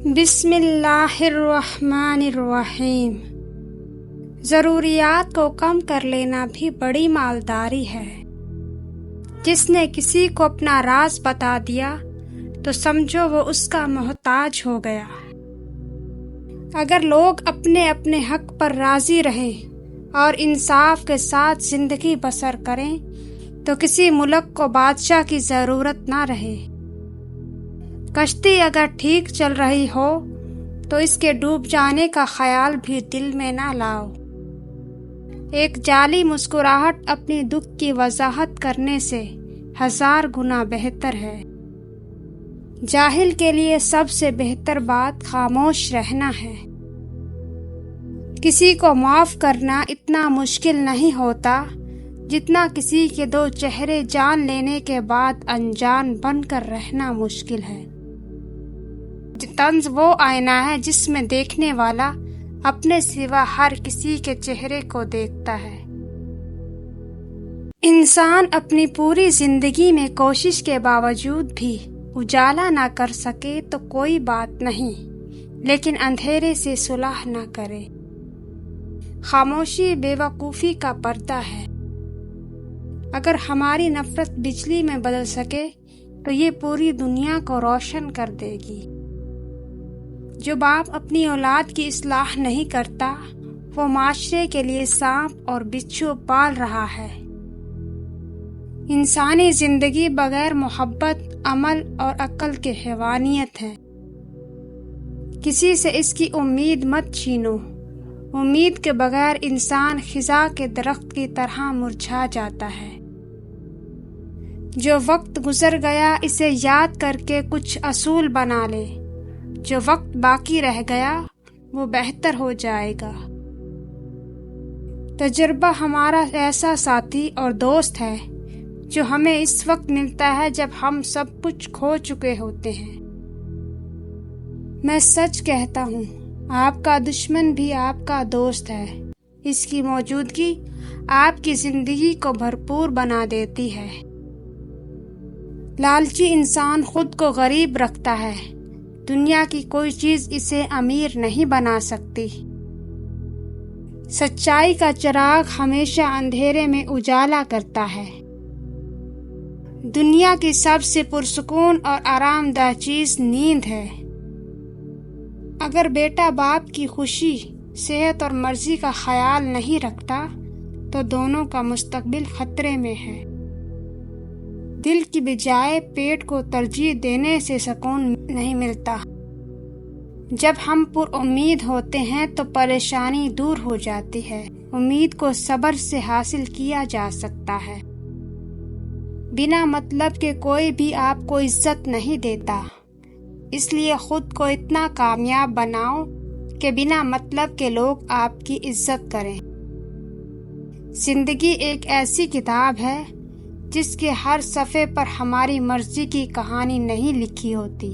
بسم اللہ الرحمن الرحیم۔ ضروریات کو کم کر لینا بھی بڑی مالداری ہے۔ جس نے کسی کو اپنا راز بتا دیا تو سمجھو وہ اس کا محتاج ہو گیا۔ اگر لوگ اپنے اپنے حق پر راضی رہیں اور انصاف کے ساتھ زندگی بسر کریں تو کسی ملک کو بادشاہ کی ضرورت نہ رہے۔ کشتی اگر ٹھیک چل رہی ہو تو اس کے ڈوب جانے کا خیال بھی دل میں نہ لاؤ۔ ایک جعلی مسکراہٹ اپنی دکھ کی وضاحت کرنے سے 1000 گنا بہتر ہے۔ جاہل کے لیے سب سے بہتر بات خاموش رہنا ہے۔ کسی کو معاف کرنا اتنا مشکل نہیں ہوتا جتنا کسی کے 2 چہرے جان لینے کے بعد انجان بن کر رہنا مشکل ہے۔ طنز وہ آئینہ ہے جس میں دیکھنے والا اپنے سوا ہر کسی کے چہرے کو دیکھتا ہے۔ انسان اپنی پوری زندگی میں کوشش کے باوجود بھی اجالا نہ کر سکے تو کوئی بات نہیں، لیکن اندھیرے سے صلح نہ کرے۔ خاموشی بے وقوفی کا پردہ ہے۔ اگر ہماری نفرت بجلی میں بدل سکے تو یہ پوری دنیا کو روشن کر دے گی۔ جو باپ اپنی اولاد کی اصلاح نہیں کرتا وہ معاشرے کے لیے سانپ اور بچھو پال رہا ہے۔ انسانی زندگی بغیر محبت، عمل اور عقل کے حیوانیت ہے۔ کسی سے اس کی امید مت چھینو۔ امید کے بغیر انسان خزاں کے درخت کی طرح مرجھا جاتا ہے۔ جو وقت گزر گیا اسے یاد کر کے کچھ اصول بنا لے۔ جو وقت باقی رہ گیا وہ بہتر ہو جائے گا۔ تجربہ ہمارا ایسا ساتھی اور دوست ہے جو ہمیں اس وقت ملتا ہے جب ہم سب کچھ کھو چکے ہوتے ہیں۔ میں سچ کہتا ہوں، آپ کا دشمن بھی آپ کا دوست ہے۔ اس کی موجودگی آپ کی زندگی کو بھرپور بنا دیتی ہے۔ لالچی انسان خود کو غریب رکھتا ہے۔ دنیا کی کوئی چیز اسے امیر نہیں بنا سکتی۔ سچائی کا چراغ ہمیشہ اندھیرے میں اجالا کرتا ہے۔ دنیا کی سب سے پرسکون اور آرام دہ چیز نیند ہے۔ اگر بیٹا باپ کی خوشی، صحت اور مرضی کا خیال نہیں رکھتا تو دونوں کا مستقبل خطرے میں ہے۔ دل کی بجائے پیٹ کو ترجیح دینے سے سکون نہیں ملتا۔ جب ہم پر امید ہوتے ہیں تو پریشانی دور ہو جاتی ہے۔ امید کو صبر سے حاصل کیا جا سکتا ہے۔ بنا مطلب کے کوئی بھی آپ کو عزت نہیں دیتا، اس لیے خود کو اتنا کامیاب بناؤ کہ بنا مطلب کے لوگ آپ کی عزت کریں۔ زندگی ایک ایسی کتاب ہے جس کے ہر صفحے پر ہماری مرضی کی کہانی نہیں لکھی ہوتی،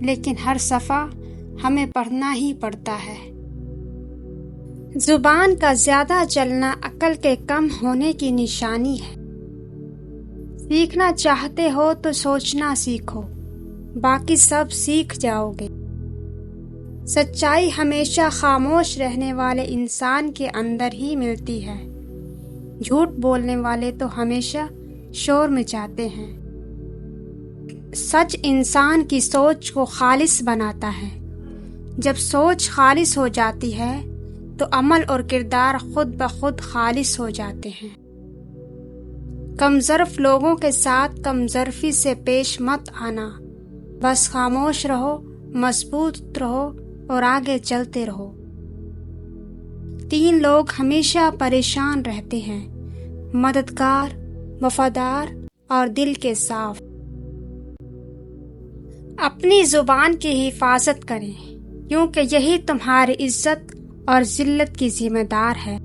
لیکن ہر صفحہ ہمیں پڑھنا ہی پڑتا ہے۔ زبان کا زیادہ چلنا عقل کے کم ہونے کی نشانی ہے۔ سیکھنا چاہتے ہو تو سوچنا سیکھو، باقی سب سیکھ جاؤ گے۔ سچائی ہمیشہ خاموش رہنے والے انسان کے اندر ہی ملتی ہے۔ جھوٹ بولنے والے تو ہمیشہ شور مچاتے ہیں۔ سچ انسان کی سوچ کو خالص بناتا ہے۔ جب سوچ خالص ہو جاتی ہے تو عمل اور کردار خود بخود خالص ہو جاتے ہیں۔ کم ظرف لوگوں کے ساتھ کم ظرفی سے پیش مت آنا۔ بس خاموش رہو، مضبوط رہو اور آگے چلتے رہو۔ 3 لوگ ہمیشہ پریشان رہتے ہیں: مددگار، وفادار اور دل کے صاف۔ اپنی زبان کی حفاظت کریں کیونکہ یہی تمہاری عزت اور ذلت کی ذمہ دار ہے۔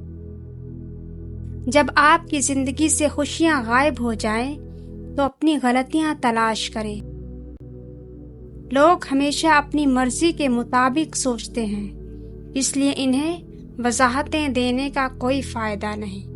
جب آپ کی زندگی سے خوشیاں غائب ہو جائیں تو اپنی غلطیاں تلاش کریں۔ لوگ ہمیشہ اپنی مرضی کے مطابق سوچتے ہیں، اس لیے انہیں وضاحتیں دینے کا کوئی فائدہ نہیں۔